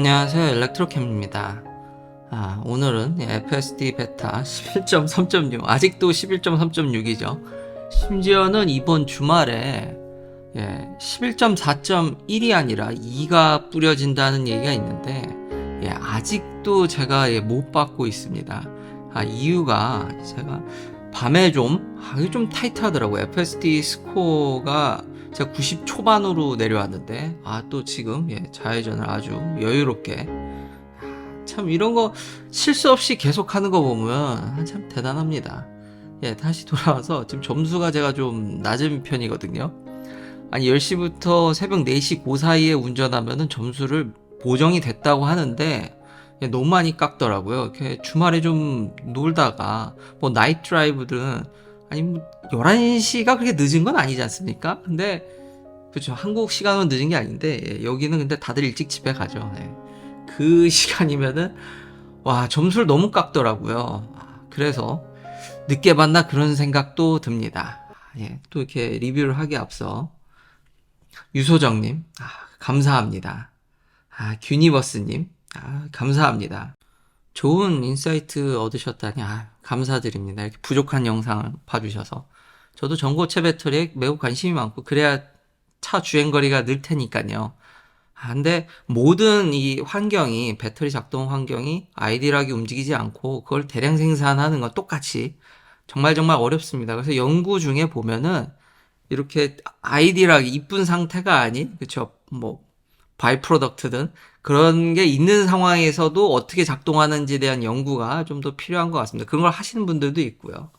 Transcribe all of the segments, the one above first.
안녕하세요. 엘렉트로캠입니다. 오늘은 FSD 베타 11.3.6, 아직도 11.3.6이죠. 심지어는 이번 주말에 11.4.1이 아니라 2가 뿌려진다는 얘기가 있는데 아직도 제가 못 받고 있습니다. 이유가 제가 밤에 이게 좀 타이트하더라고요. FSD 스코어가 제가 90 초반으로 내려왔는데 또 지금 좌회전을 아주 여유롭게 참 이런 거 실수 없이 계속 하는 거 보면 참 대단합니다. 다시 돌아와서 지금 점수가 제가 좀 낮은 편이거든요. 10시부터 새벽 4시 그 사이에 운전하면은 점수를 보정이 됐다고 하는데 너무 많이 깎더라고요. 이렇게 주말에 좀 놀다가 뭐 나이트 드라이브든 뭐 11시가 그렇게 늦은 건 아니지 않습니까? 근데 그렇죠. 한국 시간은 늦은 게 아닌데 여기는 근데 다들 일찍 집에 가죠. 그 시간이면은 점수를 너무 깎더라고요. 그래서 늦게 봤나 그런 생각도 듭니다. 또 이렇게 리뷰를 하기 앞서 유소정님 감사합니다. 균이버스님 감사합니다. 좋은 인사이트 얻으셨다니 감사드립니다. 이렇게 부족한 영상을 봐주셔서 저도 전고체 배터리에 매우 관심이 많고 그래야 차 주행거리가 늘 테니까요. 근데 모든 이 환경이 배터리 작동 환경이 아이디얼하게 움직이지 않고 그걸 대량 생산하는 건 똑같이 정말 어렵습니다. 그래서 연구 중에 보면은 이렇게 아이디얼하게 이쁜 상태가 아닌 그쵸 뭐 바이 프로덕트든 그런 게 있는 상황에서도 어떻게 작동하는지에 대한 연구가 좀 더 필요한 것 같습니다. 그런 걸 하시는 분들도 있고요.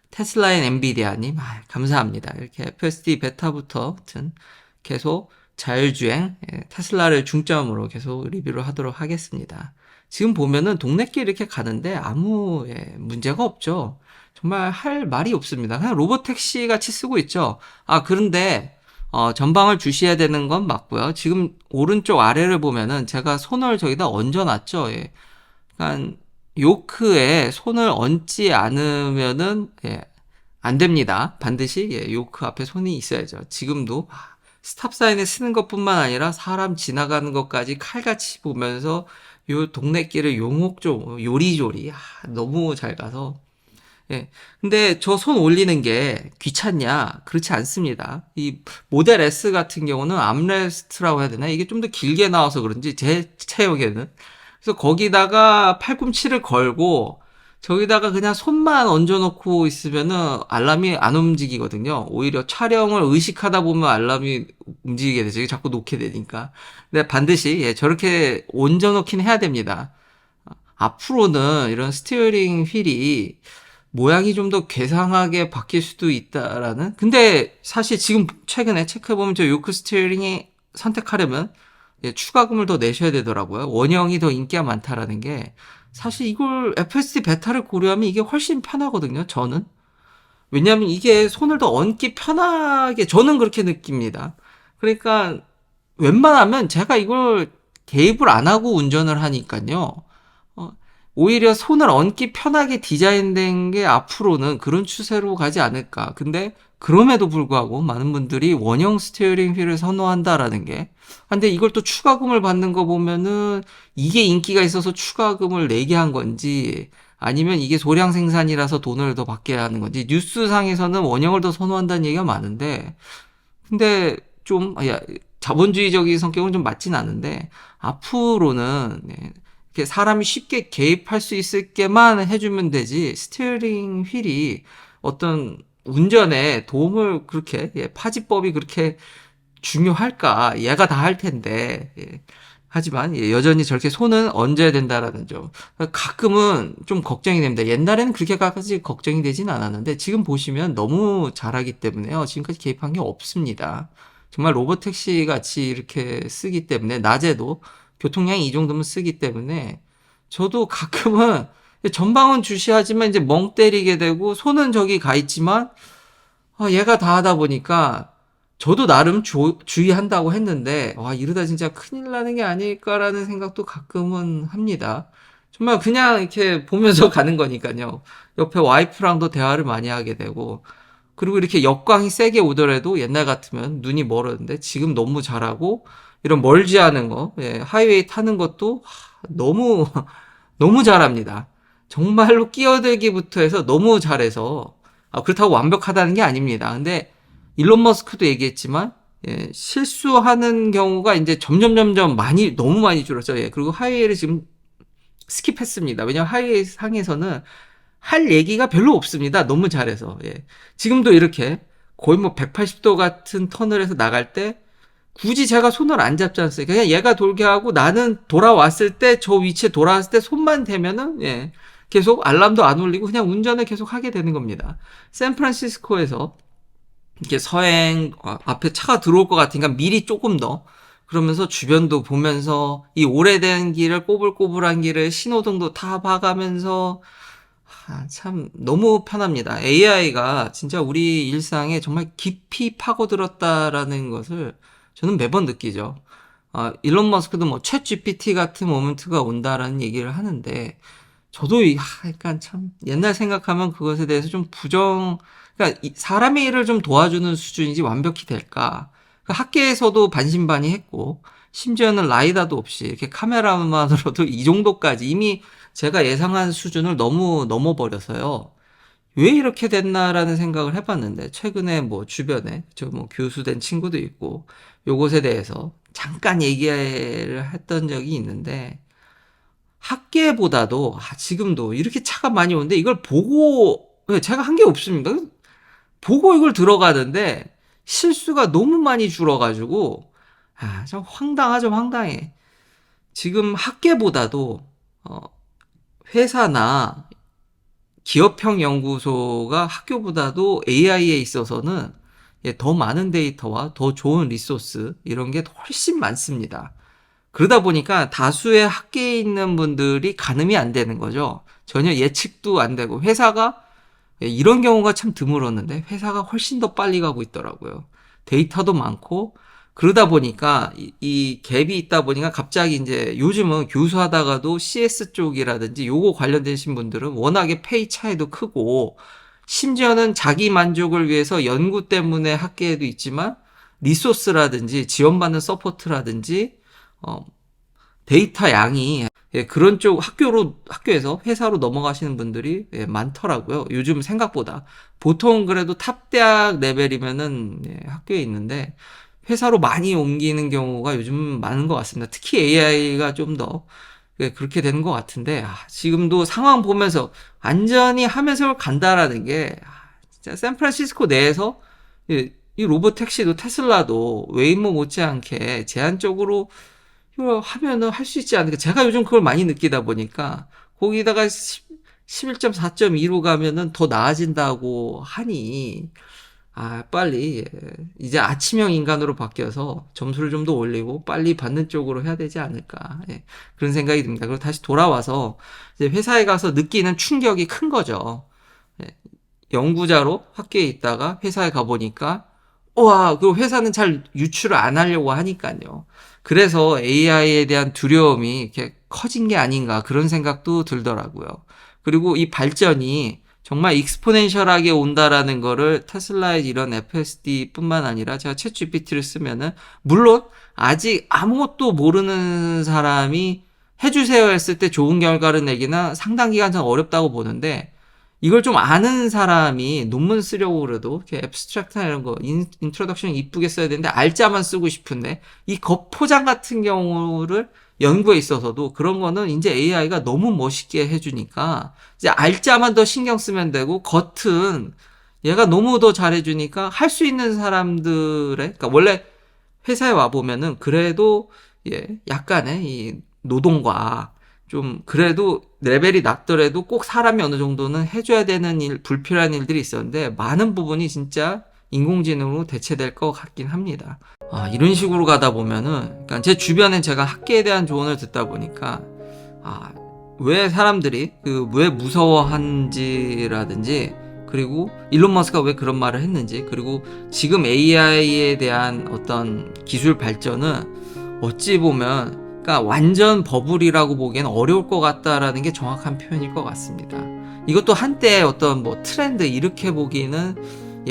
테슬라인 엔비디아님 감사합니다. 이렇게 FSD 베타부터 계속 자율주행 테슬라를 중점으로 계속 리뷰를 하도록 하겠습니다. 지금 보면은 동네길 이렇게 가는데 아무 문제가 없죠. 정말 할 말이 없습니다. 그냥 로보택시 같이 쓰고 있죠. 그런데 전방을 주시해야 되는 건 맞고요. 지금 오른쪽 아래를 보면은 제가 손을 저기다 얹어놨죠. 그러니까 요크에 손을 얹지 않으면은 안 됩니다. 반드시 요크 앞에 손이 있어야죠. 지금도 스탑 사인에 쓰는 것뿐만 아니라 사람 지나가는 것까지 칼같이 보면서 요 동네길을 용옥좀 요리조리 너무 잘 가서 근데 저 손 올리는 게 귀찮냐? 그렇지 않습니다. 이 모델 S 같은 경우는 암레스트라고 해야 되나? 이게 좀 더 길게 나와서 그런지 제 체형에는 그래서 거기다가 팔꿈치를 걸고 저기다가 그냥 손만 얹어놓고 있으면은 알람이 안 움직이거든요. 오히려 촬영을 의식하다 보면 알람이 움직이게 되죠. 자꾸 놓게 되니까. 근데 반드시 저렇게 얹어놓긴 해야 됩니다. 앞으로는 이런 스티어링 휠이 모양이 좀 더 괴상하게 바뀔 수도 있다라는. 근데 사실 지금 최근에 체크해보면 저 요크 스티어링이 선택하려면 추가금을 더 내셔야 되더라고요. 원형이 더 인기가 많다라는 게 사실 이걸 FSD 베타를 고려하면 이게 훨씬 편하거든요. 저는 왜냐하면 이게 손을 더 얹기 편하게 저는 그렇게 느낍니다. 그러니까 웬만하면 제가 이걸 개입을 안 하고 운전을 하니까요. 오히려 손을 얹기 편하게 디자인된 게 앞으로는 그런 추세로 가지 않을까. 근데 그럼에도 불구하고 많은 분들이 원형 스티어링 휠을 선호한다라는 게. 근데 이걸 또 추가금을 받는 거 보면은 이게 인기가 있어서 추가금을 내게 한 건지 아니면 이게 소량 생산이라서 돈을 더 받게 하는 건지 뉴스상에서는 원형을 더 선호한다는 얘기가 많은데 근데 좀 자본주의적인 성격은 좀 맞진 않은데 앞으로는 이렇게 사람이 쉽게 개입할 수 있게만 해주면 되지 스티어링 휠이 어떤 운전에 도움을 그렇게 파지법이 그렇게 중요할까? 얘가 다 할 텐데. 하지만 여전히 저렇게 손은 얹어야 된다라는 점. 가끔은 좀 걱정이 됩니다. 옛날에는 그렇게까지 걱정이 되진 않았는데 지금 보시면 너무 잘하기 때문에요. 지금까지 개입한 게 없습니다. 정말 로보택시 같이 이렇게 쓰기 때문에 낮에도 교통량이 이 정도면 쓰기 때문에 저도 가끔은 전방은 주시하지만 이제 멍 때리게 되고 손은 저기 가 있지만 얘가 다 하다 보니까 저도 나름 주의한다고 했는데 이러다 진짜 큰일 나는 게 아닐까라는 생각도 가끔은 합니다. 정말 그냥 이렇게 보면서 가는 거니까요. 옆에 와이프랑도 대화를 많이 하게 되고 그리고 이렇게 역광이 세게 오더라도 옛날 같으면 눈이 멀었는데 지금 너무 잘하고 이런 멀지 않은 거, 하이웨이 타는 것도 너무 너무 잘합니다. 정말로 끼어들기부터 해서 너무 잘해서 그렇다고 완벽하다는 게 아닙니다. 근데 일론 머스크도 얘기했지만 실수하는 경우가 이제 점점 너무 많이 줄었죠. 그리고 하이웨이를 지금 스킵했습니다. 왜냐하면 하이웨이 상에서는 할 얘기가 별로 없습니다. 너무 잘해서. 지금도 이렇게 거의 뭐 180도 같은 터널에서 나갈 때 굳이 제가 손을 안 잡지 않습니까? 그냥 얘가 돌게 하고 나는 돌아왔을 때 저 위치에 돌아왔을 때 손만 대면은 계속 알람도 안 울리고 그냥 운전을 계속 하게 되는 겁니다. 샌프란시스코에서 이렇게 서행 앞에 차가 들어올 것 같으니까 미리 조금 더 그러면서 주변도 보면서 이 오래된 길을 꼬불꼬불한 길을 신호등도 다 봐가면서 참 너무 편합니다. AI가 진짜 우리 일상에 정말 깊이 파고들었다라는 것을 저는 매번 느끼죠. 일론 머스크도 뭐 챗 GPT 같은 모먼트가 온다라는 얘기를 하는데 저도 약간 참 옛날 생각하면 그것에 대해서 좀 그러니까 사람의 일을 좀 도와주는 수준이지 완벽히 될까? 학계에서도 반신반의했고 심지어는 라이다도 없이 이렇게 카메라만으로도 이 정도까지 이미 제가 예상한 수준을 너무 넘어버려서요. 왜 이렇게 됐나라는 생각을 해봤는데 최근에 뭐 주변에 저 뭐 교수된 친구도 있고 요것에 대해서 잠깐 얘기를 했던 적이 있는데 학계보다도 지금도 이렇게 차가 많이 오는데 이걸 보고 제가 한 게 없습니다. 보고 이걸 들어가는데 실수가 너무 많이 줄어가지고 참 황당하죠. 황당해. 지금 학계보다도 회사나 기업형 연구소가 학교보다도 AI에 있어서는 더 많은 데이터와 더 좋은 리소스 이런 게 훨씬 많습니다. 그러다 보니까 다수의 학계에 있는 분들이 가늠이 안 되는 거죠. 전혀 예측도 안 되고 회사가 이런 경우가 참 드물었는데 회사가 훨씬 더 빨리 가고 있더라고요. 데이터도 많고 그러다 보니까 이 갭이 있다 보니까 갑자기 이제 요즘은 교수하다가도 CS 쪽이라든지 요거 관련되신 분들은 워낙에 페이 차이도 크고 심지어는 자기 만족을 위해서 연구 때문에 학계에도 있지만 리소스라든지 지원받는 서포트라든지 데이터 양이 그런 쪽 학교에서 회사로 넘어가시는 분들이 많더라고요. 요즘 생각보다 보통 그래도 탑 대학 레벨이면은 학교에 있는데 회사로 많이 옮기는 경우가 요즘 많은 것 같습니다. 특히 AI가 좀 더 그렇게 되는 것 같은데 지금도 상황 보면서 안전히 하면서 간다라는 게 진짜 샌프란시스코 내에서 이 로봇 택시도 테슬라도 웨이모 못지않게 제한적으로 이거 하면은 할 수 있지 않을까. 제가 요즘 그걸 많이 느끼다 보니까 거기다가 11.4.2로 가면은 더 나아진다고 하니 빨리 이제 아침형 인간으로 바뀌어서 점수를 좀 더 올리고 빨리 받는 쪽으로 해야 되지 않을까. 그런 생각이 듭니다. 그리고 다시 돌아와서 이제 회사에 가서 느끼는 충격이 큰 거죠. 연구자로 학교에 있다가 회사에 가보니까 그리고 회사는 잘 유출을 안 하려고 하니까요. 그래서 AI에 대한 두려움이 이렇게 커진 게 아닌가 그런 생각도 들더라고요. 그리고 이 발전이 정말 익스포넨셜하게 온다라는 거를 테슬라의 이런 FSD 뿐만 아니라 제가 챗 GPT를 쓰면은 물론 아직 아무것도 모르는 사람이 해주세요 했을 때 좋은 결과를 내기나 상당 기간 전 어렵다고 보는데 이걸 좀 아는 사람이 논문 쓰려고 그래도 이렇게 앱스트랙트나 이런 거 인트로덕션 이쁘게 써야 되는데 알짜만 쓰고 싶은데 이 겉포장 같은 경우를 연구에 있어서도 그런 거는 이제 AI가 너무 멋있게 해주니까 이제 알짜만 더 신경 쓰면 되고 겉은 얘가 너무 더 잘해주니까 할 수 있는 사람들의 그러니까 원래 회사에 와 보면은 그래도 약간의 이 노동과 좀 그래도 레벨이 낮더라도 꼭 사람이 어느 정도는 해줘야 되는 불필요한 일들이 있었는데 많은 부분이 진짜 인공지능으로 대체될 것 같긴 합니다. 이런 식으로 가다 보면은 그러니까 제 주변에 제가 학계에 대한 조언을 듣다 보니까 왜 사람들이 왜 무서워한지라든지 그리고 일론 머스크가 왜 그런 말을 했는지 그리고 지금 AI에 대한 어떤 기술 발전은 어찌 보면 그러니까 완전 버블이라고 보기에는 어려울 것 같다라는 게 정확한 표현일 것 같습니다. 이것도 한때 어떤 뭐 트렌드 이렇게 보기는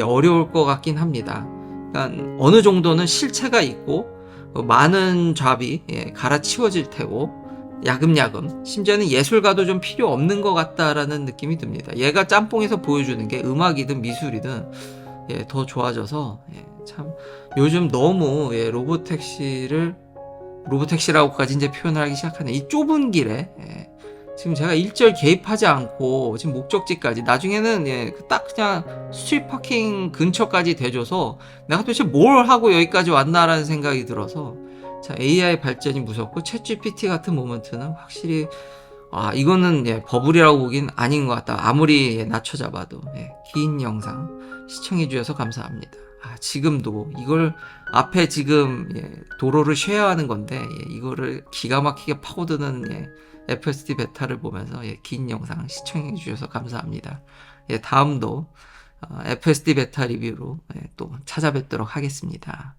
어려울 것 같긴 합니다. 그러니까 어느 정도는 실체가 있고 많은 잡이 갈아치워질 테고 야금야금 심지어는 예술가도 좀 필요 없는 것 같다라는 느낌이 듭니다. 얘가 짬뽕에서 보여주는 게 음악이든 미술이든 더 좋아져서 참 요즘 너무 로보택시라고까지 이제 표현을 하기 시작하네. 이 좁은 길에 지금 제가 일절 개입하지 않고 지금 목적지까지 나중에는 딱 그냥 스트리트 파킹 근처까지 대줘서 내가 도대체 뭘 하고 여기까지 왔나라는 생각이 들어서 자, AI 발전이 무섭고 챗GPT 같은 모먼트는 확실히 이거는 버블이라고 보긴 아닌 것 같다. 아무리 낮춰 잡아도 긴 영상 시청해 주셔서 감사합니다. 지금도 이걸 앞에 지금 도로를 쉐어하는 건데 이거를 기가 막히게 파고드는 FSD 베타를 보면서 긴 영상 시청해 주셔서 감사합니다. 다음도 FSD 베타 리뷰로 또 찾아뵙도록 하겠습니다.